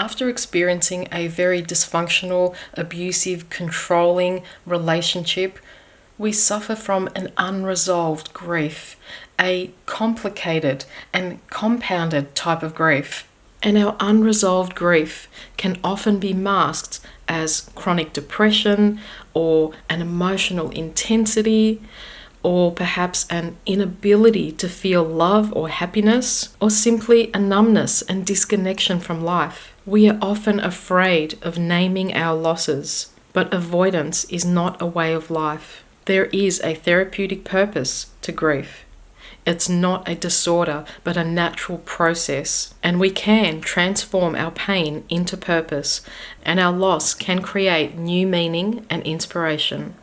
After experiencing a very dysfunctional, abusive, controlling relationship, we suffer from an unresolved grief, a complicated and compounded type of grief. And our unresolved grief can often be masked as chronic depression or an emotional intensity, or perhaps an inability to feel love or happiness, or simply a numbness and disconnection from life. We are often afraid of naming our losses, but avoidance is not a way of life. There is a therapeutic purpose to grief. It's not a disorder, but a natural process, and we can transform our pain into purpose, and our loss can create new meaning and inspiration.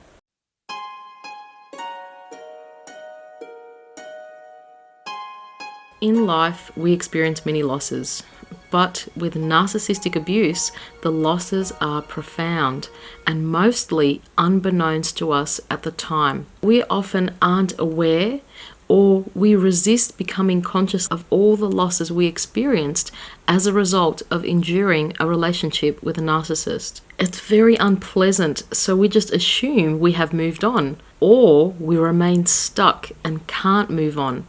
In life, we experience many losses, but with narcissistic abuse, the losses are profound and mostly unbeknownst to us at the time. We often aren't aware, or we resist becoming conscious of all the losses we experienced as a result of enduring a relationship with a narcissist. It's very unpleasant, so we just assume we have moved on, or we remain stuck and can't move on.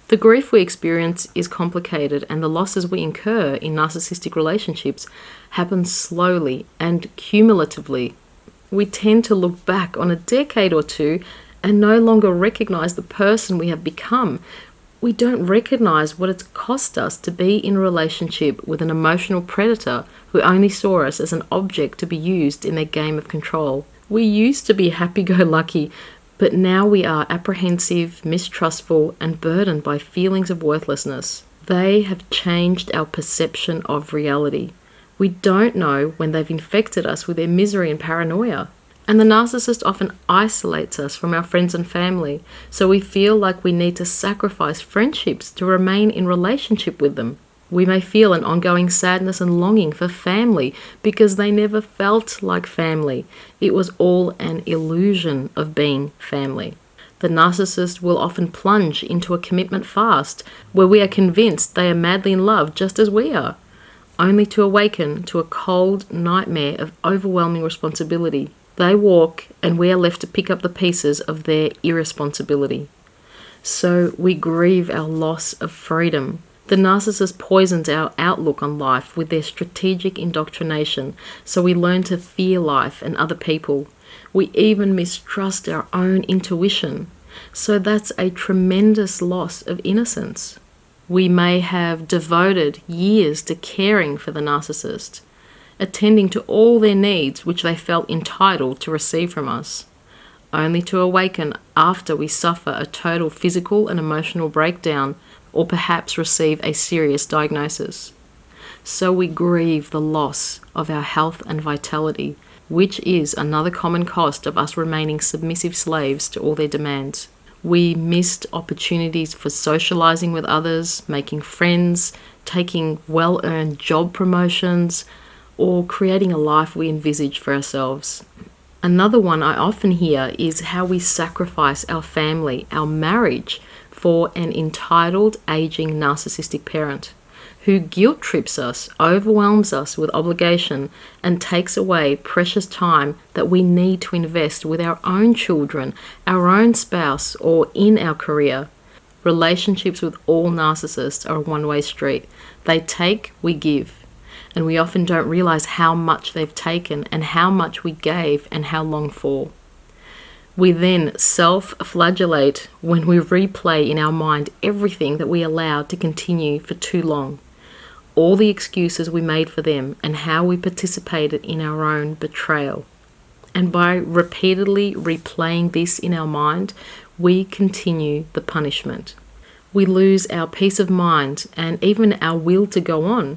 The grief we experience is complicated, and the losses we incur in narcissistic relationships happen slowly and cumulatively. We tend to look back on a decade or two and no longer recognize the person we have become. We don't recognize what it's cost us to be in a relationship with an emotional predator who only saw us as an object to be used in their game of control. We used to be happy-go-lucky, but now we are apprehensive, mistrustful, and burdened by feelings of worthlessness. They have changed our perception of reality. We don't know when they've infected us with their misery and paranoia. And the narcissist often isolates us from our friends and family, so we feel like we need to sacrifice friendships to remain in relationship with them. We may feel an ongoing sadness and longing for family because they never felt like family. It was all an illusion of being family. The narcissist will often plunge into a commitment fast where we are convinced they are madly in love just as we are, only to awaken to a cold nightmare of overwhelming responsibility. They walk and we are left to pick up the pieces of their irresponsibility. So we grieve our loss of freedom. The narcissist poisons our outlook on life with their strategic indoctrination, so we learn to fear life and other people. We even mistrust our own intuition, so that's a tremendous loss of innocence. We may have devoted years to caring for the narcissist, attending to all their needs which they felt entitled to receive from us, only to awaken after we suffer a total physical and emotional breakdown, or perhaps receive a serious diagnosis. So we grieve the loss of our health and vitality, which is another common cost of us remaining submissive slaves to all their demands. We missed opportunities for socializing with others, making friends, taking well-earned job promotions, or creating a life we envisage for ourselves. Another one I often hear is how we sacrifice our family, our marriage, for an entitled, aging narcissistic parent who guilt trips us, overwhelms us with obligation, and takes away precious time that we need to invest with our own children, our own spouse, or in our career. Relationships with all narcissists are a one-way street. They take, we give. And we often don't realize how much they've taken and how much we gave and how long for. We then self-flagellate when we replay in our mind everything that we allowed to continue for too long. All the excuses we made for them and how we participated in our own betrayal. And by repeatedly replaying this in our mind, we continue the punishment. We lose our peace of mind and even our will to go on.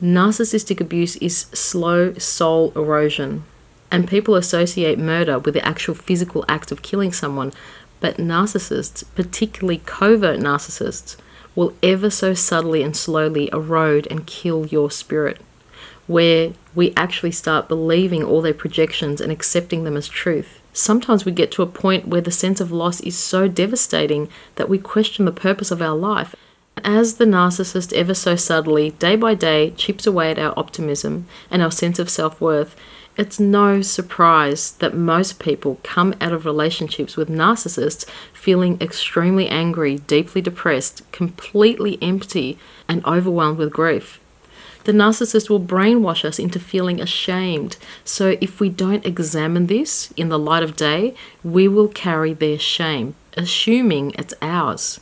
Narcissistic abuse is slow soul erosion. And people associate murder with the actual physical act of killing someone, but narcissists, particularly covert narcissists, will ever so subtly and slowly erode and kill your spirit, where we actually start believing all their projections and accepting them as truth. Sometimes we get to a point where the sense of loss is so devastating that we question the purpose of our life, As the narcissist ever so subtly, day by day, chips away at our optimism and our sense of self-worth, it's no surprise that most people come out of relationships with narcissists feeling extremely angry, deeply depressed, completely empty, and overwhelmed with grief. The narcissist will brainwash us into feeling ashamed. So if we don't examine this in the light of day, we will carry their shame, assuming it's ours.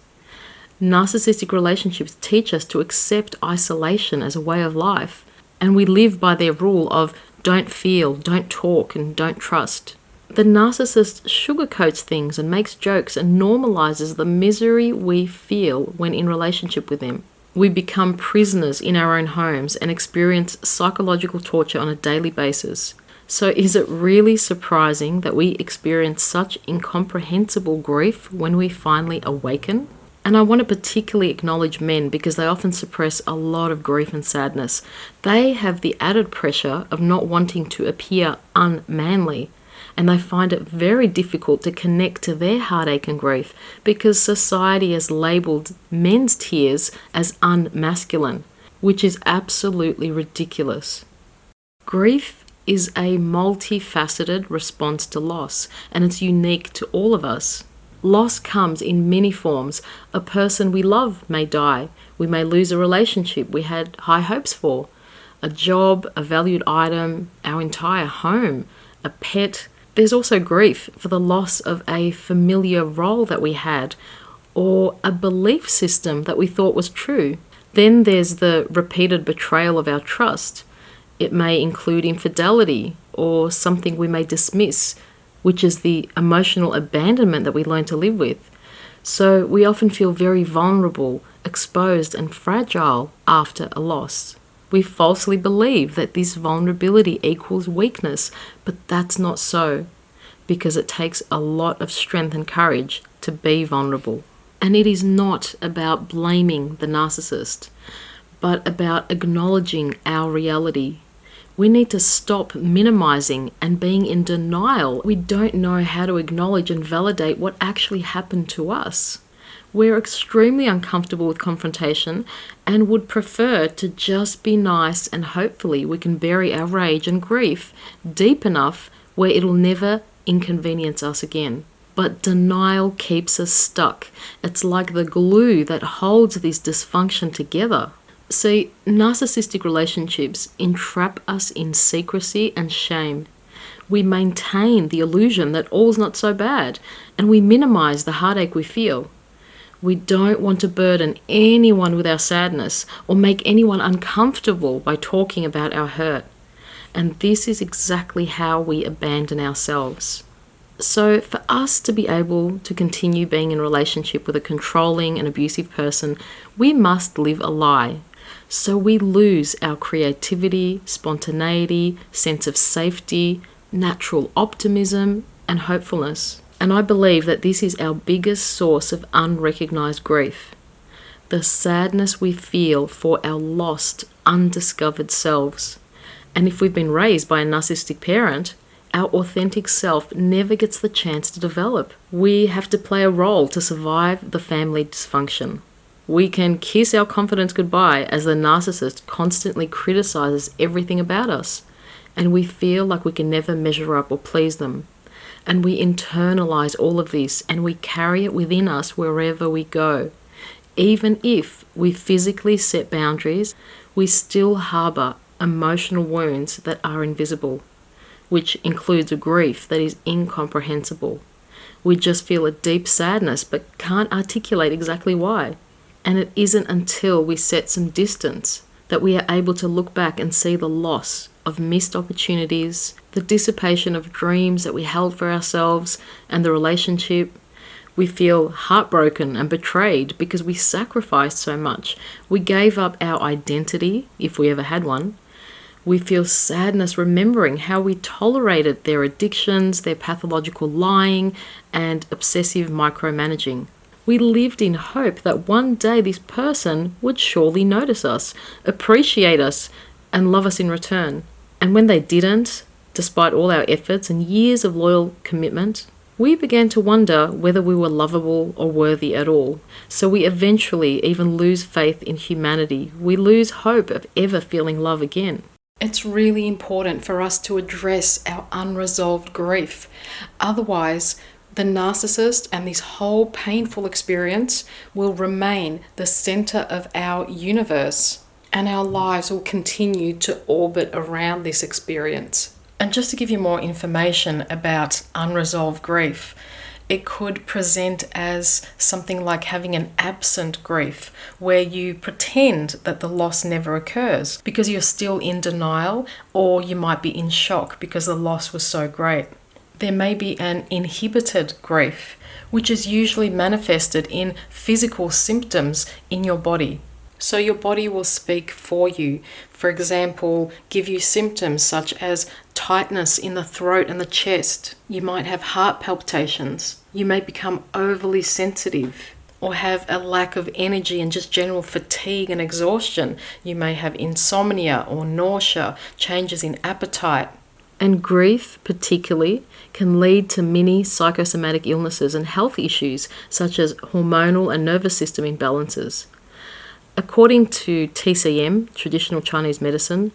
Narcissistic relationships teach us to accept isolation as a way of life, and we live by their rule of don't feel, don't talk, and don't trust. The narcissist sugarcoats things and makes jokes and normalizes the misery we feel when in relationship with them. We become prisoners in our own homes and experience psychological torture on a daily basis. So is it really surprising that we experience such incomprehensible grief when we finally awaken? And I want to particularly acknowledge men because they often suppress a lot of grief and sadness. They have the added pressure of not wanting to appear unmanly, and they find it very difficult to connect to their heartache and grief because society has labelled men's tears as unmasculine, which is absolutely ridiculous. Grief is a multifaceted response to loss, and it's unique to all of us. Loss comes in many forms. A person we love may die. We may lose a relationship we had high hopes for, a job, a valued item, our entire home, a pet. There's also grief for the loss of a familiar role that we had or a belief system that we thought was true. Then there's the repeated betrayal of our trust. It may include infidelity or something we may dismiss, which is the emotional abandonment that we learn to live with. So we often feel very vulnerable, exposed, and fragile after a loss. We falsely believe that this vulnerability equals weakness, but that's not so, because it takes a lot of strength and courage to be vulnerable. And it is not about blaming the narcissist, but about acknowledging our reality. We need to stop minimizing and being in denial. We don't know how to acknowledge and validate what actually happened to us. We're extremely uncomfortable with confrontation and would prefer to just be nice, and hopefully we can bury our rage and grief deep enough where it'll never inconvenience us again. But denial keeps us stuck. It's like the glue that holds this dysfunction together. See, narcissistic relationships entrap us in secrecy and shame. We maintain the illusion that all's not so bad, and we minimize the heartache we feel. We don't want to burden anyone with our sadness or make anyone uncomfortable by talking about our hurt. And this is exactly how we abandon ourselves. So for us to be able to continue being in a relationship with a controlling and abusive person, we must live a lie. So we lose our creativity, spontaneity, sense of safety, natural optimism, and hopefulness. And I believe that this is our biggest source of unrecognized grief. The sadness we feel for our lost, undiscovered selves. And if we've been raised by a narcissistic parent, our authentic self never gets the chance to develop. We have to play a role to survive the family dysfunction. We can kiss our confidence goodbye as the narcissist constantly criticizes everything about us, and we feel like we can never measure up or please them. And we internalize all of this and we carry it within us wherever we go. Even if we physically set boundaries, we still harbor emotional wounds that are invisible, which includes a grief that is incomprehensible. We just feel a deep sadness but can't articulate exactly why. And it isn't until we set some distance that we are able to look back and see the loss of missed opportunities, the dissipation of dreams that we held for ourselves and the relationship. We feel heartbroken and betrayed because we sacrificed so much. We gave up our identity, if we ever had one. We feel sadness remembering how we tolerated their addictions, their pathological lying, and obsessive micromanaging. We lived in hope that one day this person would surely notice us, appreciate us, and love us in return. And when they didn't, despite all our efforts and years of loyal commitment, we began to wonder whether we were lovable or worthy at all. So we eventually even lose faith in humanity. We lose hope of ever feeling love again. It's really important for us to address our unresolved grief. Otherwise, the narcissist and this whole painful experience will remain the center of our universe, and our lives will continue to orbit around this experience. And just to give you more information about unresolved grief, it could present as something like having an absent grief, where you pretend that the loss never occurs because you're still in denial, or you might be in shock because the loss was so great. There may be an inhibited grief, which is usually manifested in physical symptoms in your body. So your body will speak for you. For example, give you symptoms such as tightness in the throat and the chest. You might have heart palpitations. You may become overly sensitive or have a lack of energy and just general fatigue and exhaustion. You may have insomnia or nausea, changes in appetite. And grief, particularly, can lead to many psychosomatic illnesses and health issues such as hormonal and nervous system imbalances. According to TCM, traditional Chinese medicine,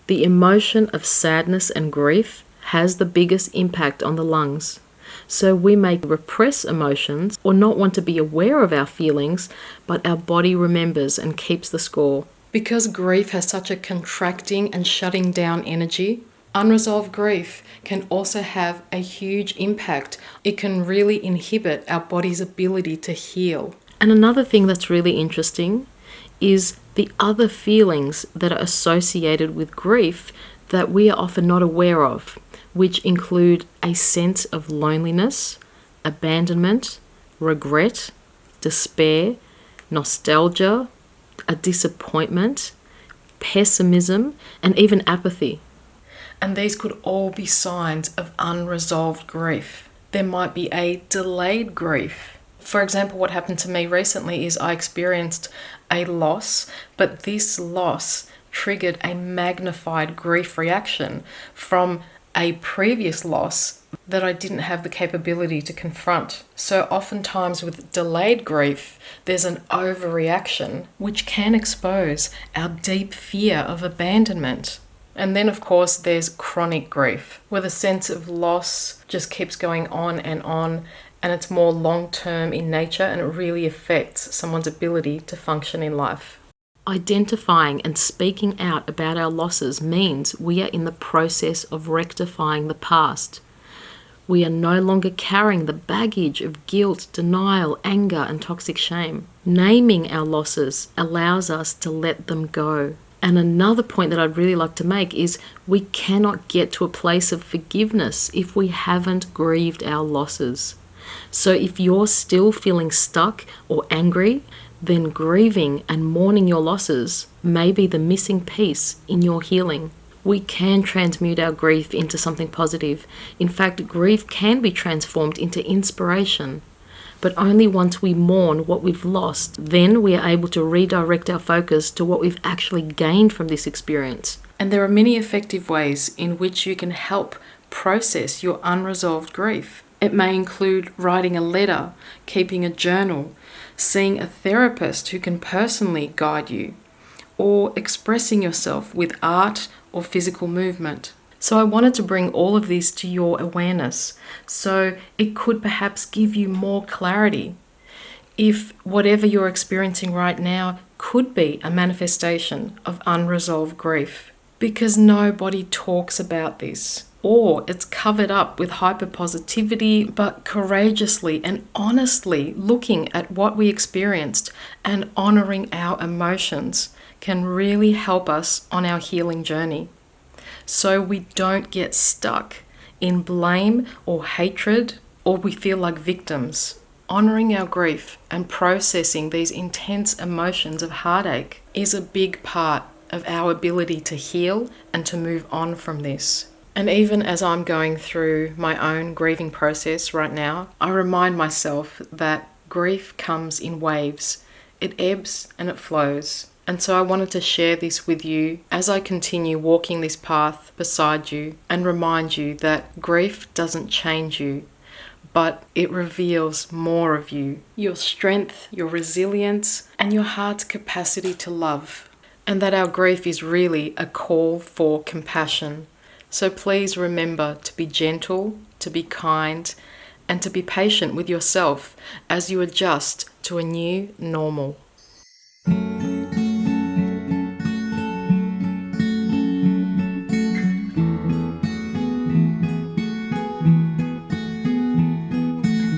the emotion of sadness and grief has the biggest impact on the lungs. So we may repress emotions or not want to be aware of our feelings, but our body remembers and keeps the score. Because grief has such a contracting and shutting down energy, unresolved grief can also have a huge impact. It can really inhibit our body's ability to heal. And another thing that's really interesting is the other feelings that are associated with grief that we are often not aware of, which include a sense of loneliness, abandonment, regret, despair, nostalgia, a disappointment, pessimism, and even apathy. And these could all be signs of unresolved grief. There might be a delayed grief. For example, what happened to me recently is I experienced a loss, but this loss triggered a magnified grief reaction from a previous loss that I didn't have the capability to confront. So oftentimes with delayed grief, there's an overreaction which can expose our deep fear of abandonment. And then, of course, there's chronic grief, where the sense of loss just keeps going on, and it's more long-term in nature, and it really affects someone's ability to function in life. Identifying and speaking out about our losses means we are in the process of rectifying the past. We are no longer carrying the baggage of guilt, denial, anger, and toxic shame. Naming our losses allows us to let them go. And another point that I'd really like to make is we cannot get to a place of forgiveness if we haven't grieved our losses. So if you're still feeling stuck or angry, then grieving and mourning your losses may be the missing piece in your healing. We can transmute our grief into something positive. In fact, grief can be transformed into inspiration. But only once we mourn what we've lost, then we are able to redirect our focus to what we've actually gained from this experience. And there are many effective ways in which you can help process your unresolved grief. It may include writing a letter, keeping a journal, seeing a therapist who can personally guide you, or expressing yourself with art or physical movement. So I wanted to bring all of this to your awareness, so it could perhaps give you more clarity if whatever you're experiencing right now could be a manifestation of unresolved grief, because nobody talks about this, or it's covered up with hyperpositivity. But courageously and honestly looking at what we experienced and honoring our emotions can really help us on our healing journey, so we don't get stuck in blame or hatred, or we feel like victims. Honoring our grief and processing these intense emotions of heartache is a big part of our ability to heal and to move on from this. And even as I'm going through my own grieving process right now, I remind myself that grief comes in waves. It ebbs and it flows. And so I wanted to share this with you as I continue walking this path beside you, and remind you that grief doesn't change you, but it reveals more of you, your strength, your resilience, and your heart's capacity to love. And that our grief is really a call for compassion. So please remember to be gentle, to be kind, and to be patient with yourself as you adjust to a new normal.